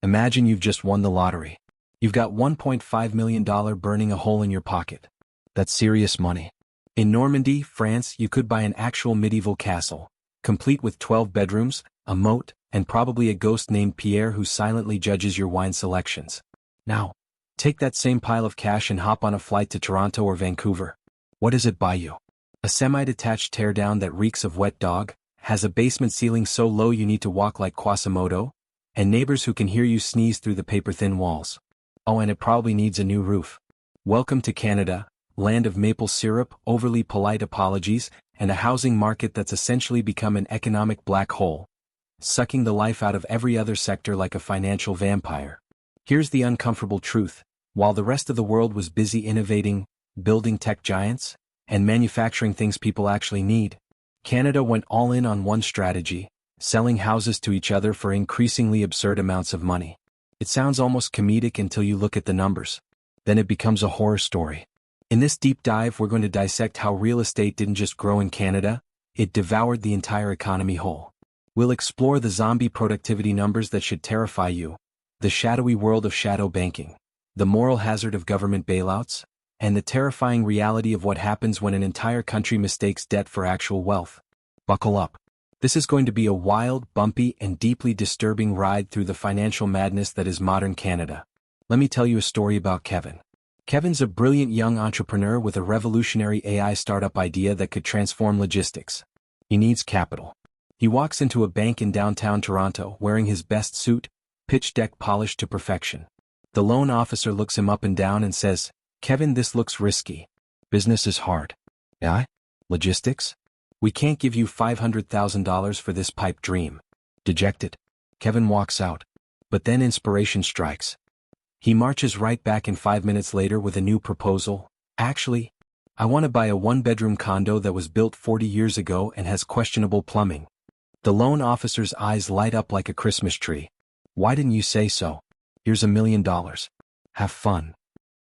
Imagine you've just won the lottery. You've got $1.5 million burning a hole in your pocket. That's serious money. In Normandy, France, you could buy an actual medieval castle, complete with 12 bedrooms, a moat, and probably a ghost named Pierre who silently judges your wine selections. Now, take that same pile of cash and hop on a flight to Toronto or Vancouver. What does it buy you? A semi-detached teardown that reeks of wet dog, has a basement ceiling so low you need to walk like Quasimodo, and neighbors who can hear you sneeze through the paper-thin walls. Oh, and it probably needs a new roof. Welcome to Canada, land of maple syrup, overly polite apologies, and a housing market that's essentially become an economic black hole, sucking the life out of every other sector like a financial vampire. Here's the uncomfortable truth. While the rest of the world was busy innovating, building tech giants, and manufacturing things people actually need, Canada went all in on one strategy: selling houses to each other for increasingly absurd amounts of money. It sounds almost comedic until you look at the numbers. Then it becomes a horror story. In this deep dive, we're going to dissect how real estate didn't just grow in Canada, it devoured the entire economy whole. We'll explore the zombie productivity numbers that should terrify you, the shadowy world of shadow banking, the moral hazard of government bailouts, and the terrifying reality of what happens when an entire country mistakes debt for actual wealth. Buckle up. This is going to be a wild, bumpy, and deeply disturbing ride through the financial madness that is modern Canada. Let me tell you a story about Kevin. Kevin's a brilliant young entrepreneur with a revolutionary AI startup idea that could transform logistics. He needs capital. He walks into a bank in downtown Toronto wearing his best suit, pitch deck polished to perfection. The loan officer looks him up and down and says, "Kevin, this looks risky. Business is hard." "Yeah? Logistics? We can't give you $500,000 for this pipe dream." Dejected, Kevin walks out. But then inspiration strikes. He marches right back in 5 minutes later with a new proposal. "Actually, I want to buy a one-bedroom condo that was built 40 years ago and has questionable plumbing." The loan officer's eyes light up like a Christmas tree. "Why didn't you say so? Here's $1 million. Have fun."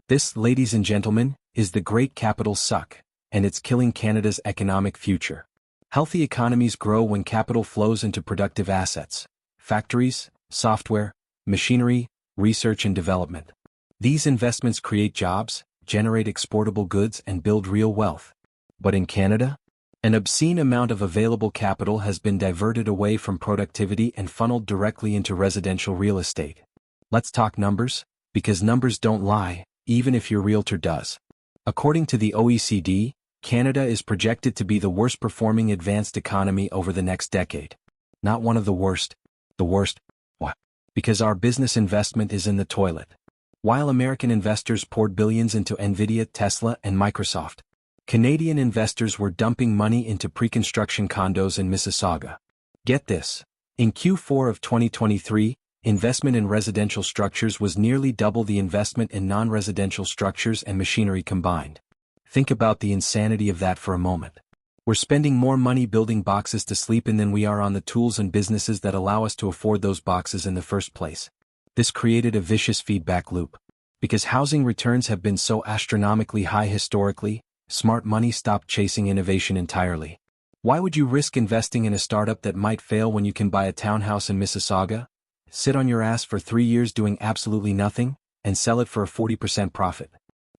This, ladies and gentlemen, is the great capital suck, and it's killing Canada's economic future. Healthy economies grow when capital flows into productive assets: factories, software, machinery, research and development. These investments create jobs, generate exportable goods, and build real wealth. But in Canada, an obscene amount of available capital has been diverted away from productivity and funneled directly into residential real estate. Let's talk numbers, because numbers don't lie, even if your realtor does. According to the OECD, Canada is projected to be the worst performing advanced economy over the next decade. Not one of the worst. The worst? What? Because our business investment is in the toilet. While American investors poured billions into Nvidia, Tesla, and Microsoft, Canadian investors were dumping money into pre-construction condos in Mississauga. Get this. In Q4 of 2023, investment in residential structures was nearly double the investment in non-residential structures and machinery combined. Think about the insanity of that for a moment. We're spending more money building boxes to sleep in than we are on the tools and businesses that allow us to afford those boxes in the first place. This created a vicious feedback loop. Because housing returns have been so astronomically high historically, smart money stopped chasing innovation entirely. Why would you risk investing in a startup that might fail when you can buy a townhouse in Mississauga, sit on your ass for 3 years doing absolutely nothing, and sell it for a 40% profit?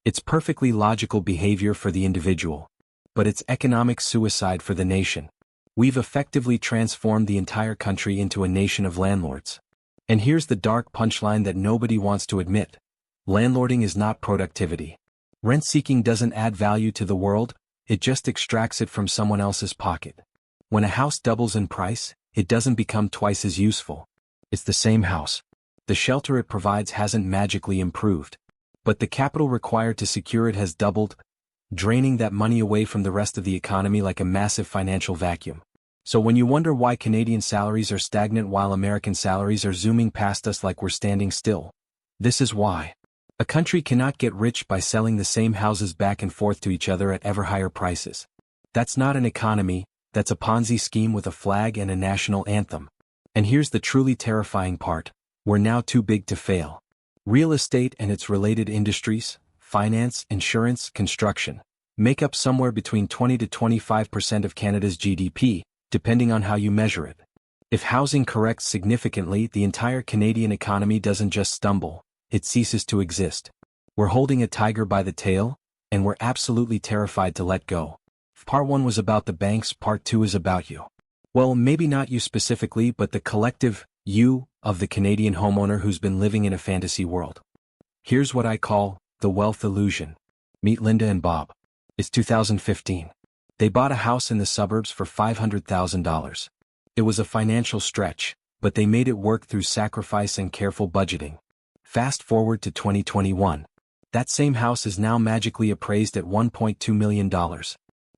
It's perfectly logical behavior for the individual, but it's economic suicide for the nation. We've effectively transformed the entire country into a nation of landlords. And here's the dark punchline that nobody wants to admit. Landlording is not productivity. Rent-seeking doesn't add value to the world, it just extracts it from someone else's pocket. When a house doubles in price, it doesn't become twice as useful. It's the same house. The shelter it provides hasn't magically improved, but the capital required to secure it has doubled, draining that money away from the rest of the economy like a massive financial vacuum. So when you wonder why Canadian salaries are stagnant while American salaries are zooming past us like we're standing still, this is why. A country cannot get rich by selling the same houses back and forth to each other at ever higher prices. That's not an economy, that's a Ponzi scheme with a flag and a national anthem. And here's the truly terrifying part: we're now too big to fail. Real estate and its related industries, finance, insurance, construction, make up somewhere between 20 to 25% of Canada's GDP, depending on how you measure it. If housing corrects significantly, the entire Canadian economy doesn't just stumble, it ceases to exist. We're holding a tiger by the tail, and we're absolutely terrified to let go. Part 1 was about the banks, Part 2 is about you. Well, maybe not you specifically, but the collective you of the Canadian homeowner who's been living in a fantasy world. Here's what I call the wealth illusion. Meet Linda and Bob. It's 2015. They bought a house in the suburbs for $500,000. It was a financial stretch, but they made it work through sacrifice and careful budgeting. Fast forward to 2021. That same house is now magically appraised at $1.2 million.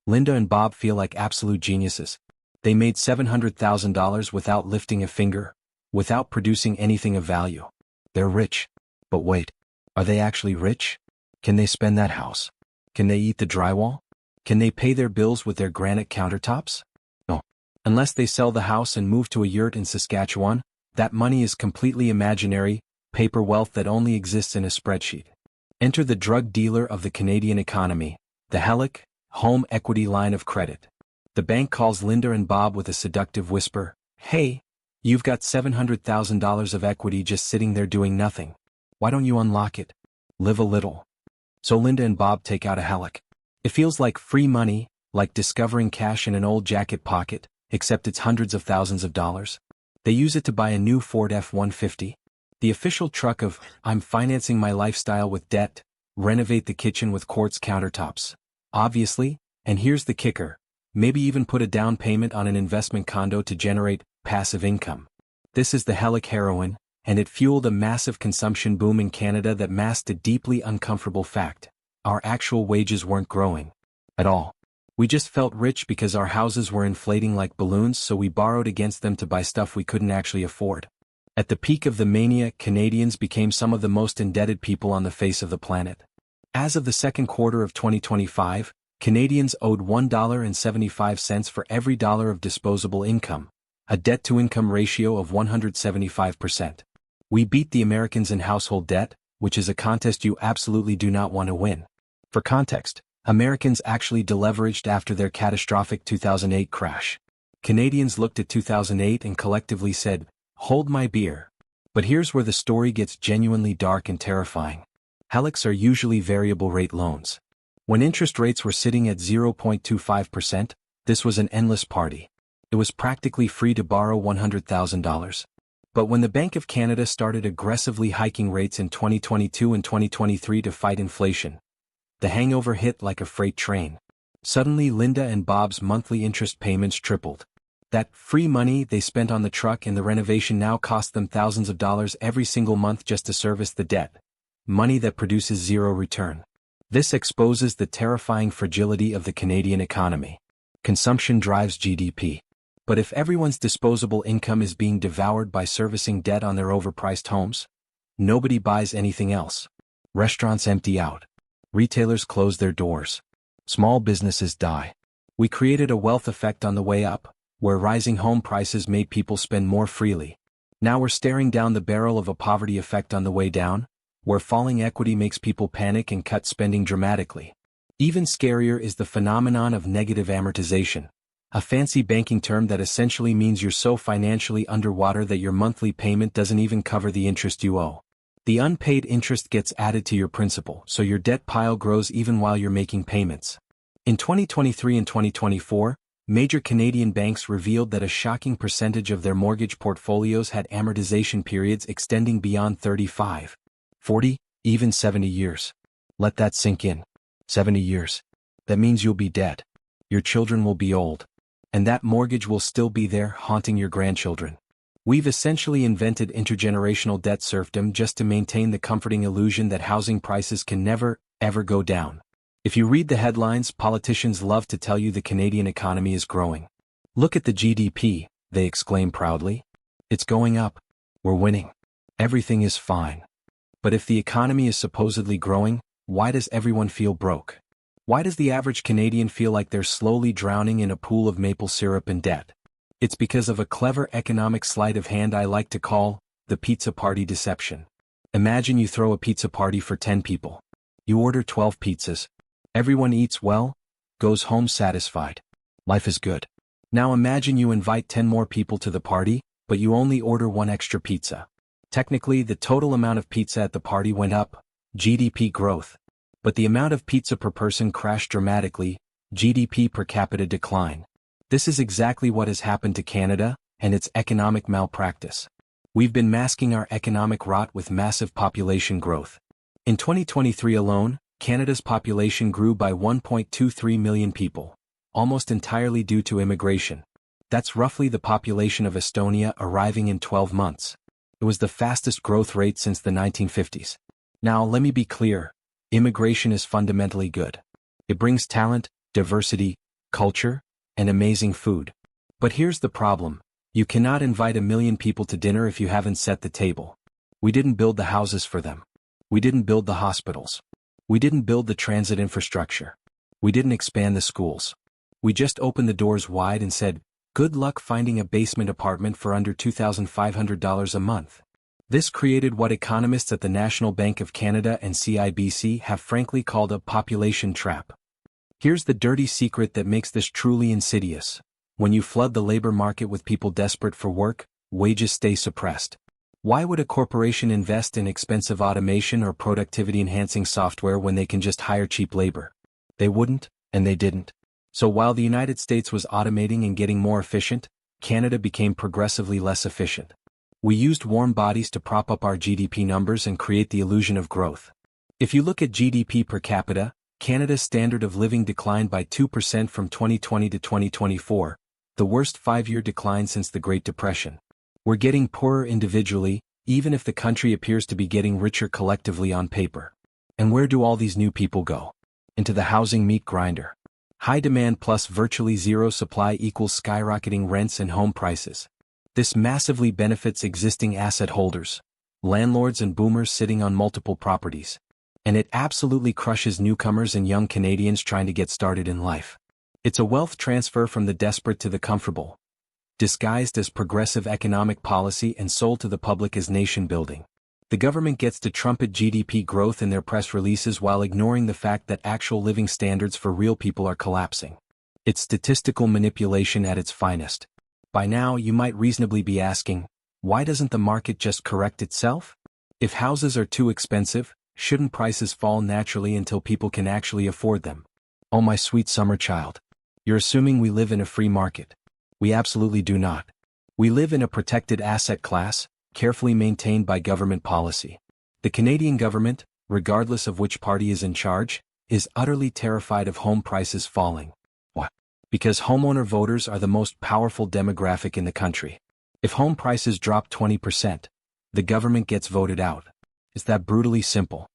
Linda and Bob feel like absolute geniuses. They made $700,000 without lifting a finger, without producing anything of value. They're rich. But wait, are they actually rich? Can they spend that house? Can they eat the drywall? Can they pay their bills with their granite countertops? No. Unless they sell the house and move to a yurt in Saskatchewan, that money is completely imaginary, paper wealth that only exists in a spreadsheet. Enter the drug dealer of the Canadian economy, the HELOC, home equity line of credit. The bank calls Linda and Bob with a seductive whisper, "Hey, you've got $700,000 of equity just sitting there doing nothing. Why don't you unlock it? Live a little." So Linda and Bob take out a HELOC. It feels like free money, like discovering cash in an old jacket pocket, except it's hundreds of thousands of dollars. They use it to buy a new Ford F-150. The official truck of, "I'm financing my lifestyle with debt," renovate the kitchen with quartz countertops. Obviously, and here's the kicker, maybe even put a down payment on an investment condo to generate passive income. This is the HELOC heroin, and it fueled a massive consumption boom in Canada that masked a deeply uncomfortable fact. Our actual wages weren't growing. At all. We just felt rich because our houses were inflating like balloons, so we borrowed against them to buy stuff we couldn't actually afford. At the peak of the mania, Canadians became some of the most indebted people on the face of the planet. As of the second quarter of 2025, Canadians owed $1.75 for every dollar of disposable income, a debt-to-income ratio of 175%. We beat the Americans in household debt, which is a contest you absolutely do not want to win. For context, Americans actually deleveraged after their catastrophic 2008 crash. Canadians looked at 2008 and collectively said, "Hold my beer." But here's where the story gets genuinely dark and terrifying. HELOCs are usually variable rate loans. When interest rates were sitting at 0.25%, this was an endless party. It was practically free to borrow $100,000. But when the Bank of Canada started aggressively hiking rates in 2022 and 2023 to fight inflation, the hangover hit like a freight train. Suddenly Linda and Bob's monthly interest payments tripled. That free money they spent on the truck and the renovation now cost them thousands of dollars every single month just to service the debt. Money that produces zero return. This exposes the terrifying fragility of the Canadian economy. Consumption drives GDP. But if everyone's disposable income is being devoured by servicing debt on their overpriced homes, nobody buys anything else. Restaurants empty out. Retailers close their doors. Small businesses die. We created a wealth effect on the way up, where rising home prices made people spend more freely. Now we're staring down the barrel of a poverty effect on the way down, where falling equity makes people panic and cut spending dramatically. Even scarier is the phenomenon of negative amortization, a fancy banking term that essentially means you're so financially underwater that your monthly payment doesn't even cover the interest you owe. The unpaid interest gets added to your principal, so your debt pile grows even while you're making payments. In 2023 and 2024, major Canadian banks revealed that a shocking percentage of their mortgage portfolios had amortization periods extending beyond 35, 40, even 70 years. Let that sink in. 70 years. That means you'll be dead. Your children will be old. And that mortgage will still be there, haunting your grandchildren. We've essentially invented intergenerational debt serfdom just to maintain the comforting illusion that housing prices can never, ever go down. If you read the headlines, politicians love to tell you the Canadian economy is growing. Look at the GDP, they exclaim proudly. It's going up. We're winning. Everything is fine. But if the economy is supposedly growing, why does everyone feel broke? Why does the average Canadian feel like they're slowly drowning in a pool of maple syrup and debt? It's because of a clever economic sleight of hand I like to call the pizza party deception. Imagine you throw a pizza party for 10 people. You order 12 pizzas. Everyone eats well, goes home satisfied. Life is good. Now imagine you invite 10 more people to the party, but you only order one extra pizza. Technically, the total amount of pizza at the party went up, GDP growth. But the amount of pizza per person crashed dramatically, GDP per capita decline. This is exactly what has happened to Canada and its economic malpractice. We've been masking our economic rot with massive population growth. In 2023 alone, Canada's population grew by 1.23 million people, almost entirely due to immigration. That's roughly the population of Estonia arriving in 12 months. It was the fastest growth rate since the 1950s. Now, let me be clear. Immigration is fundamentally good. It brings talent, diversity, culture, and amazing food. But here's the problem. You cannot invite 1 million people to dinner if you haven't set the table. We didn't build the houses for them. We didn't build the hospitals. We didn't build the transit infrastructure. We didn't expand the schools. We just opened the doors wide and said, good luck finding a basement apartment for under $2,500 a month. This created what economists at the National Bank of Canada and CIBC have frankly called a population trap. Here's the dirty secret that makes this truly insidious. When you flood the labor market with people desperate for work, wages stay suppressed. Why would a corporation invest in expensive automation or productivity-enhancing software when they can just hire cheap labor? They wouldn't, and they didn't. So while the United States was automating and getting more efficient, Canada became progressively less efficient. We used warm bodies to prop up our GDP numbers and create the illusion of growth. If you look at GDP per capita, Canada's standard of living declined by 2% from 2020 to 2024, the worst 5-year decline since the Great Depression. We're getting poorer individually, even if the country appears to be getting richer collectively on paper. And where do all these new people go? Into the housing meat grinder. High demand plus virtually zero supply equals skyrocketing rents and home prices. This massively benefits existing asset holders, landlords and boomers sitting on multiple properties. And it absolutely crushes newcomers and young Canadians trying to get started in life. It's a wealth transfer from the desperate to the comfortable, disguised as progressive economic policy and sold to the public as nation building. The government gets to trumpet GDP growth in their press releases while ignoring the fact that actual living standards for real people are collapsing. It's statistical manipulation at its finest. By now, you might reasonably be asking, why doesn't the market just correct itself? If houses are too expensive, shouldn't prices fall naturally until people can actually afford them? Oh, my sweet summer child. You're assuming we live in a free market. We absolutely do not. We live in a protected asset class, carefully maintained by government policy. The Canadian government, regardless of which party is in charge, is utterly terrified of home prices falling. Why? Because homeowner voters are the most powerful demographic in the country. If home prices drop 20%, the government gets voted out. It's that brutally simple.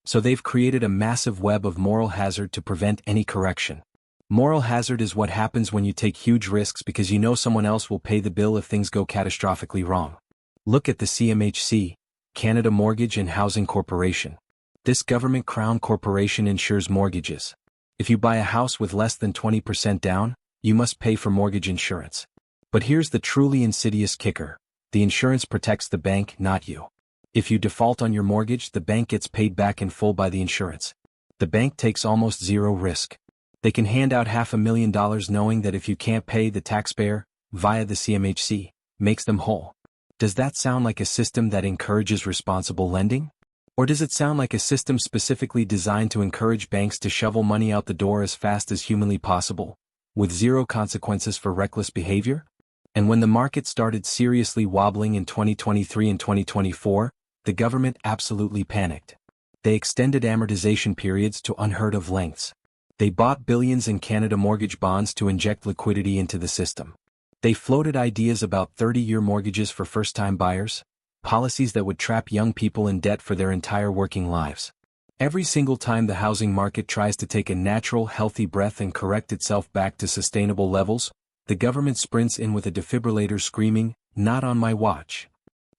So they've created a massive web of moral hazard to prevent any correction. Moral hazard is what happens when you take huge risks because you know someone else will pay the bill if things go catastrophically wrong. Look at the CMHC, Canada Mortgage and Housing Corporation. This government crown corporation insures mortgages. If you buy a house with less than 20% down, you must pay for mortgage insurance. But here's the truly insidious kicker. The insurance protects the bank, not you. If you default on your mortgage, the bank gets paid back in full by the insurance. The bank takes almost zero risk. They can hand out $500,000 knowing that if you can't pay, the taxpayer, via the CMHC, makes them whole. Does that sound like a system that encourages responsible lending? Or does it sound like a system specifically designed to encourage banks to shovel money out the door as fast as humanly possible, with zero consequences for reckless behavior? And when the market started seriously wobbling in 2023 and 2024, the government absolutely panicked. They extended amortization periods to unheard of lengths. They bought billions in Canada mortgage bonds to inject liquidity into the system. They floated ideas about 30-year mortgages for first-time buyers, policies that would trap young people in debt for their entire working lives. Every single time the housing market tries to take a natural, healthy breath and correct itself back to sustainable levels, the government sprints in with a defibrillator screaming, "Not on my watch."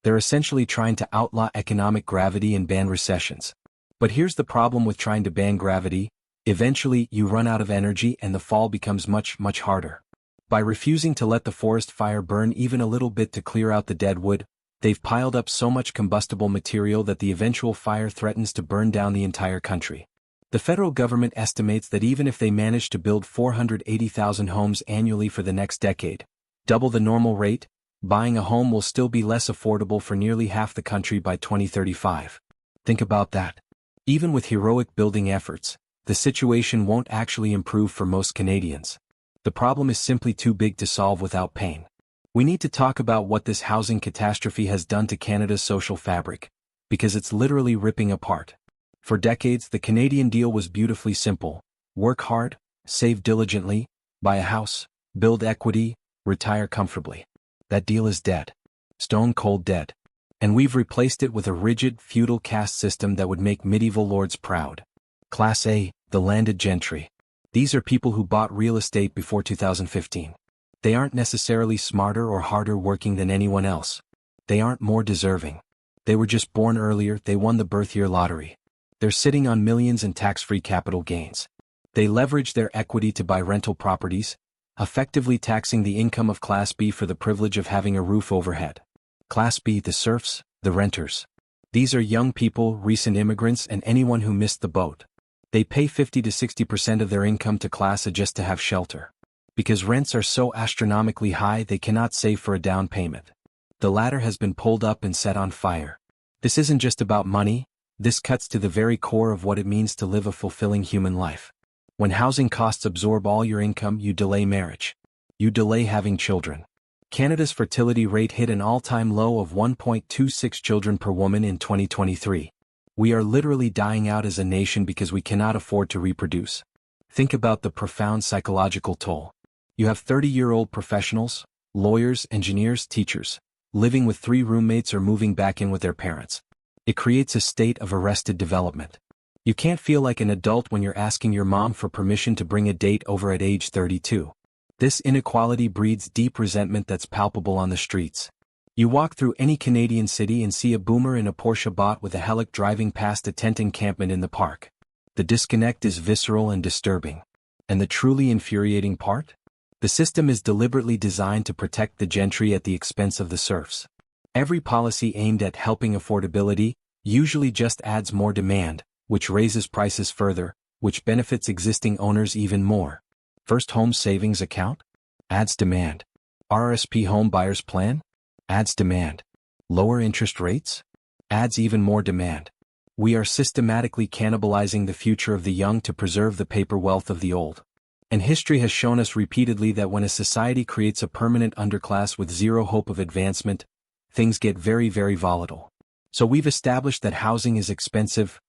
They're essentially trying to outlaw economic gravity and ban recessions. But here's the problem with trying to ban gravity. Eventually, you run out of energy and the fall becomes much, much harder. By refusing to let the forest fire burn even a little bit to clear out the dead wood, they've piled up so much combustible material that the eventual fire threatens to burn down the entire country. The federal government estimates that even if they manage to build 480,000 homes annually for the next decade, double the normal rate, buying a home will still be less affordable for nearly half the country by 2035. Think about that. Even with heroic building efforts, the situation won't actually improve for most Canadians. The problem is simply too big to solve without pain. We need to talk about what this housing catastrophe has done to Canada's social fabric, because it's literally ripping apart. For decades, the Canadian deal was beautifully simple: work hard, save diligently, buy a house, build equity, retire comfortably. That deal is dead. Stone cold dead. And we've replaced it with a rigid, feudal caste system that would make medieval lords proud. Class A, the landed gentry. These are people who bought real estate before 2015. They aren't necessarily smarter or harder working than anyone else. They aren't more deserving. They were just born earlier, they won the birth year lottery. They're sitting on millions in tax-free capital gains. They leverage their equity to buy rental properties, effectively taxing the income of Class B for the privilege of having a roof overhead. Class B, the serfs, the renters. These are young people, recent immigrants, and anyone who missed the boat. They pay 50 to 60% of their income to Class A just to have shelter. Because rents are so astronomically high, they cannot save for a down payment. The ladder has been pulled up and set on fire. This isn't just about money. This cuts to the very core of what it means to live a fulfilling human life. When housing costs absorb all your income, you delay marriage. You delay having children. Canada's fertility rate hit an all-time low of 1.26 children per woman in 2023. We are literally dying out as a nation because we cannot afford to reproduce. Think about the profound psychological toll. You have 30-year-old professionals, lawyers, engineers, teachers, living with 3 roommates or moving back in with their parents. It creates a state of arrested development. You can't feel like an adult when you're asking your mom for permission to bring a date over at age 32. This inequality breeds deep resentment that's palpable on the streets. You walk through any Canadian city and see a boomer in a Porsche bot with a HELOC driving past a tent encampment in the park. The disconnect is visceral and disturbing. And the truly infuriating part? The system is deliberately designed to protect the gentry at the expense of the serfs. Every policy aimed at helping affordability usually just adds more demand, which raises prices further, which benefits existing owners even more. First home savings account? Adds demand. RRSP home buyers plan? Adds demand. Lower interest rates? Adds even more demand. We are systematically cannibalizing the future of the young to preserve the paper wealth of the old. And history has shown us repeatedly that when a society creates a permanent underclass with zero hope of advancement, things get very, very volatile. So we've established that housing is expensive,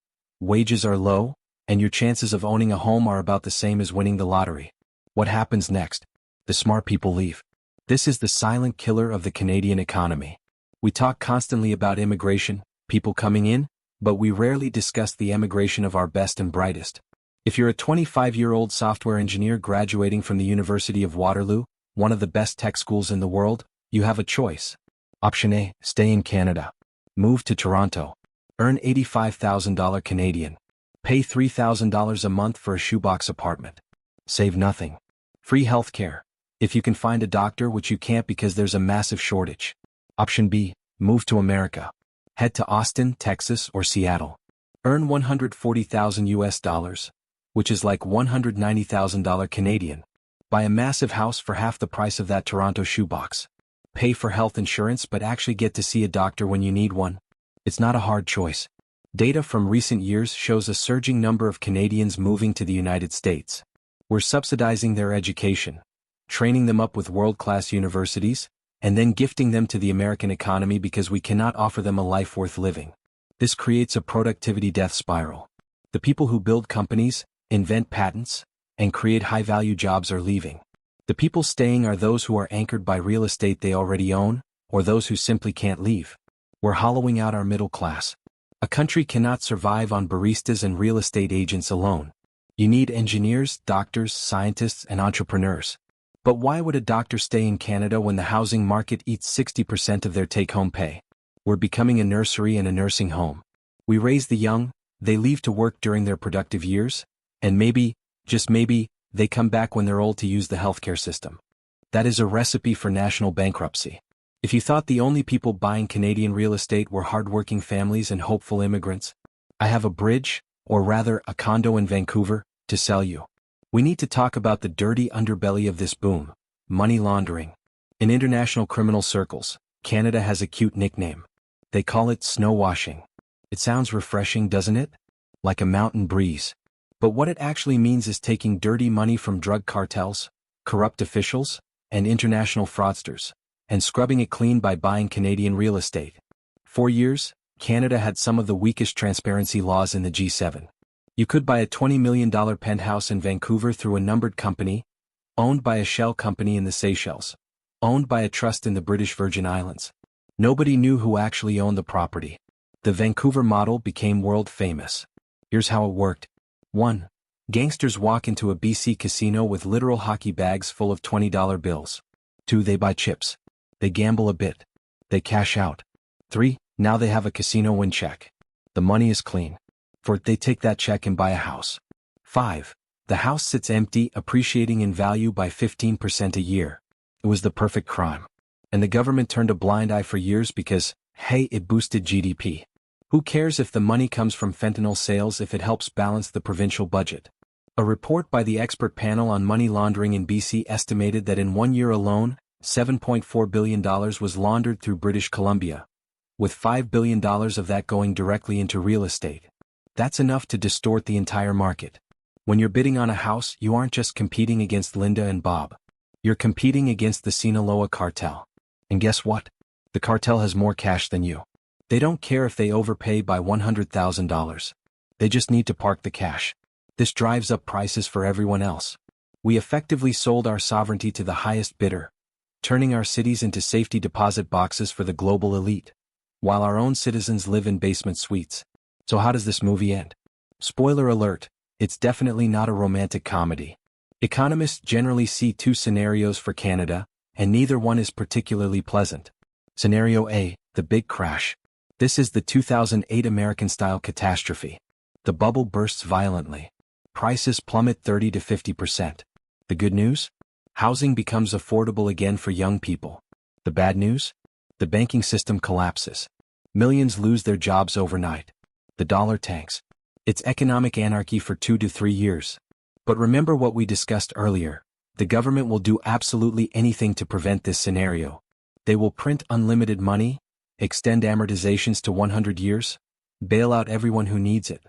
wages are low, and your chances of owning a home are about the same as winning the lottery. What happens next? The smart people leave. This is the silent killer of the Canadian economy. We talk constantly about immigration, people coming in, but we rarely discuss the emigration of our best and brightest. If you're a 25-year-old software engineer graduating from the University of Waterloo, one of the best tech schools in the world, you have a choice. Option A, stay in Canada. Move to Toronto. Earn $85,000 Canadian. Pay $3,000 a month for a shoebox apartment. Save nothing. Free healthcare. If you can find a doctor, which you can't because there's a massive shortage. Option B, move to America. Head to Austin, Texas, or Seattle. Earn $140,000 US, which is like $190,000 Canadian. Buy a massive house for half the price of that Toronto shoebox. Pay for health insurance but actually get to see a doctor when you need one. It's not a hard choice. Data from recent years shows a surging number of Canadians moving to the United States. We're subsidizing their education, training them up with world-class universities, and then gifting them to the American economy because we cannot offer them a life worth living. This creates a productivity death spiral. The people who build companies, invent patents, and create high-value jobs are leaving. The people staying are those who are anchored by real estate they already own, or those who simply can't leave. We're hollowing out our middle class. A country cannot survive on baristas and real estate agents alone. You need engineers, doctors, scientists, and entrepreneurs. But why would a doctor stay in Canada when the housing market eats 60% of their take-home pay? We're becoming a nursery and a nursing home. We raise the young, they leave to work during their productive years, and maybe, just maybe, they come back when they're old to use the healthcare system. That is a recipe for national bankruptcy. If you thought the only people buying Canadian real estate were hardworking families and hopeful immigrants, I have a bridge, or rather a condo in Vancouver, to sell you. We need to talk about the dirty underbelly of this boom: money laundering. In international criminal circles, Canada has a cute nickname. They call it snow washing. It sounds refreshing, doesn't it? Like a mountain breeze. But what it actually means is taking dirty money from drug cartels, corrupt officials, and international fraudsters, and scrubbing it clean by buying Canadian real estate. For years, Canada had some of the weakest transparency laws in the G7. You could buy a $20 million penthouse in Vancouver through a numbered company, owned by a shell company in the Seychelles, owned by a trust in the British Virgin Islands. Nobody knew who actually owned the property. The Vancouver model became world famous. Here's how it worked. 1. Gangsters walk into a BC casino with literal hockey bags full of $20 bills. 2. They buy chips. They gamble a bit. They cash out. 3. Now they have a casino win check. The money is clean. 4. They take that check and buy a house. 5. The house sits empty, appreciating in value by 15% a year. It was the perfect crime. And the government turned a blind eye for years because, hey, it boosted GDP. Who cares if the money comes from fentanyl sales if it helps balance the provincial budget? A report by the expert panel on money laundering in BC estimated that in 1 year alone, $7.4 billion was laundered through British Columbia, with $5 billion of that going directly into real estate. That's enough to distort the entire market. When you're bidding on a house, you aren't just competing against Linda and Bob. You're competing against the Sinaloa cartel. And guess what? The cartel has more cash than you. They don't care if they overpay by $100,000. They just need to park the cash. This drives up prices for everyone else. We effectively sold our sovereignty to the highest bidder, turning our cities into safety deposit boxes for the global elite, while our own citizens live in basement suites. So how does this movie end? Spoiler alert, it's definitely not a romantic comedy. Economists generally see two scenarios for Canada, and neither one is particularly pleasant. Scenario A, the big crash. This is the 2008 American-style catastrophe. The bubble bursts violently. Prices plummet 30 to 50%. The good news? Housing becomes affordable again for young people. The bad news? The banking system collapses. Millions lose their jobs overnight. The dollar tanks. It's economic anarchy for 2 to 3 years. But remember what we discussed earlier. The government will do absolutely anything to prevent this scenario. They will print unlimited money, extend amortizations to 100 years, bail out everyone who needs it.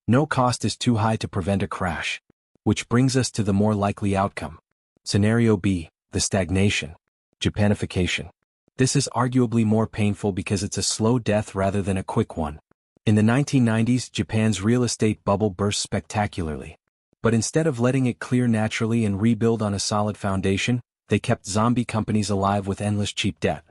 No cost is too high to prevent a crash. Which brings us to the more likely outcome. Scenario B, the stagnation. Japanification. This is arguably more painful because it's a slow death rather than a quick one. In the 1990s, Japan's real estate bubble burst spectacularly. But instead of letting it clear naturally and rebuild on a solid foundation, they kept zombie companies alive with endless cheap debt.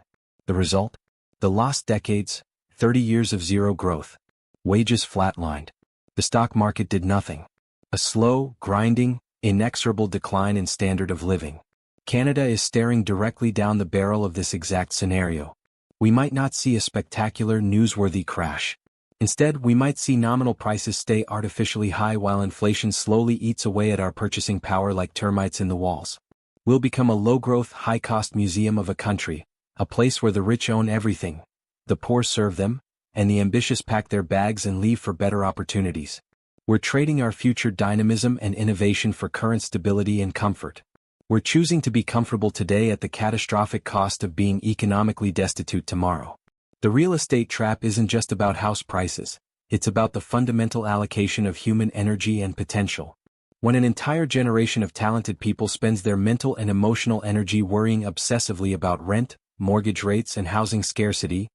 The result? The lost decades, 30 years of zero growth. Wages flatlined. The stock market did nothing. A slow, grinding, inexorable decline in standard of living. Canada is staring directly down the barrel of this exact scenario. We might not see a spectacular, newsworthy crash. Instead, we might see nominal prices stay artificially high while inflation slowly eats away at our purchasing power like termites in the walls. We'll become a low-growth, high-cost museum of a country, a place where the rich own everything, the poor serve them, and the ambitious pack their bags and leave for better opportunities. We're trading our future dynamism and innovation for current stability and comfort. We're choosing to be comfortable today at the catastrophic cost of being economically destitute tomorrow. The real estate trap isn't just about house prices, it's about the fundamental allocation of human energy and potential. When an entire generation of talented people spends their mental and emotional energy worrying obsessively about rent, mortgage rates, and housing scarcity,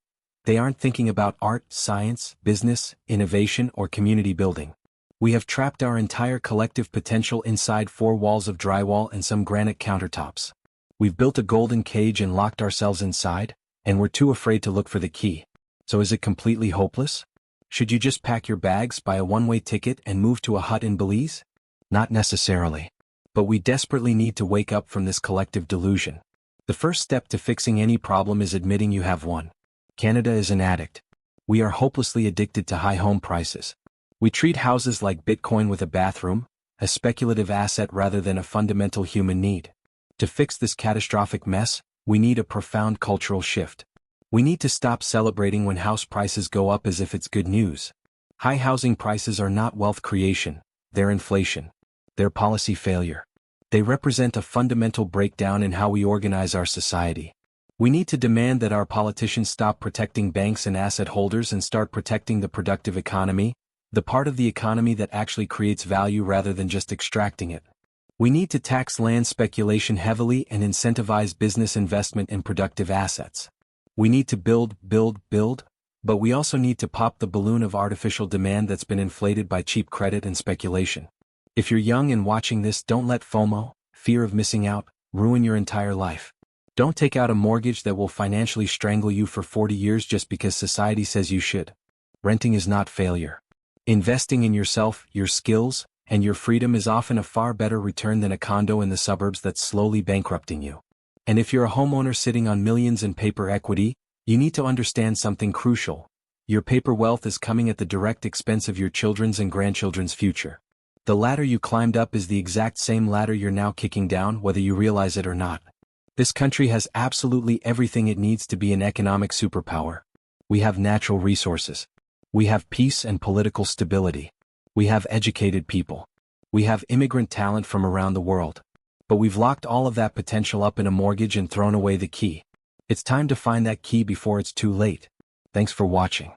they aren't thinking about art, science, business, innovation, or community building. We have trapped our entire collective potential inside 4 walls of drywall and some granite countertops. We've built a golden cage and locked ourselves inside, and we're too afraid to look for the key. So is it completely hopeless? Should you just pack your bags, buy a one-way ticket, and move to a hut in Belize? Not necessarily. But we desperately need to wake up from this collective delusion. The first step to fixing any problem is admitting you have one. Canada is an addict. We are hopelessly addicted to high home prices. We treat houses like Bitcoin with a bathroom, a speculative asset rather than a fundamental human need. To fix this catastrophic mess, we need a profound cultural shift. We need to stop celebrating when house prices go up as if it's good news. High housing prices are not wealth creation, they're inflation. They're policy failure. They represent a fundamental breakdown in how we organize our society. We need to demand that our politicians stop protecting banks and asset holders and start protecting the productive economy, the part of the economy that actually creates value rather than just extracting it. We need to tax land speculation heavily and incentivize business investment in productive assets. We need to build, but we also need to pop the balloon of artificial demand that's been inflated by cheap credit and speculation. If you're young and watching this, don't let FOMO, fear of missing out, ruin your entire life. Don't take out a mortgage that will financially strangle you for 40 years just because society says you should. Renting is not failure. Investing in yourself, your skills, and your freedom is often a far better return than a condo in the suburbs that's slowly bankrupting you. And if you're a homeowner sitting on millions in paper equity, you need to understand something crucial. Your paper wealth is coming at the direct expense of your children's and grandchildren's future. The ladder you climbed up is the exact same ladder you're now kicking down, whether you realize it or not. This country has absolutely everything it needs to be an economic superpower. We have natural resources. We have peace and political stability. We have educated people. We have immigrant talent from around the world. But we've locked all of that potential up in a mortgage and thrown away the key. It's time to find that key before it's too late. Thanks for watching.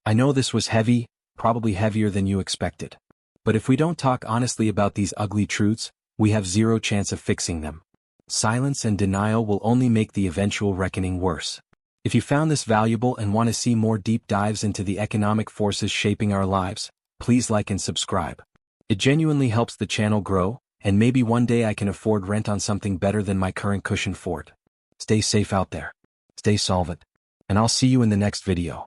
I know this was heavy, probably heavier than you expected. But if we don't talk honestly about these ugly truths, we have zero chance of fixing them. Silence and denial will only make the eventual reckoning worse. If you found this valuable and want to see more deep dives into the economic forces shaping our lives, please like and subscribe. It genuinely helps the channel grow, and maybe one day I can afford rent on something better than my current cushion fort. Stay safe out there. Stay solvent. And I'll see you in the next video.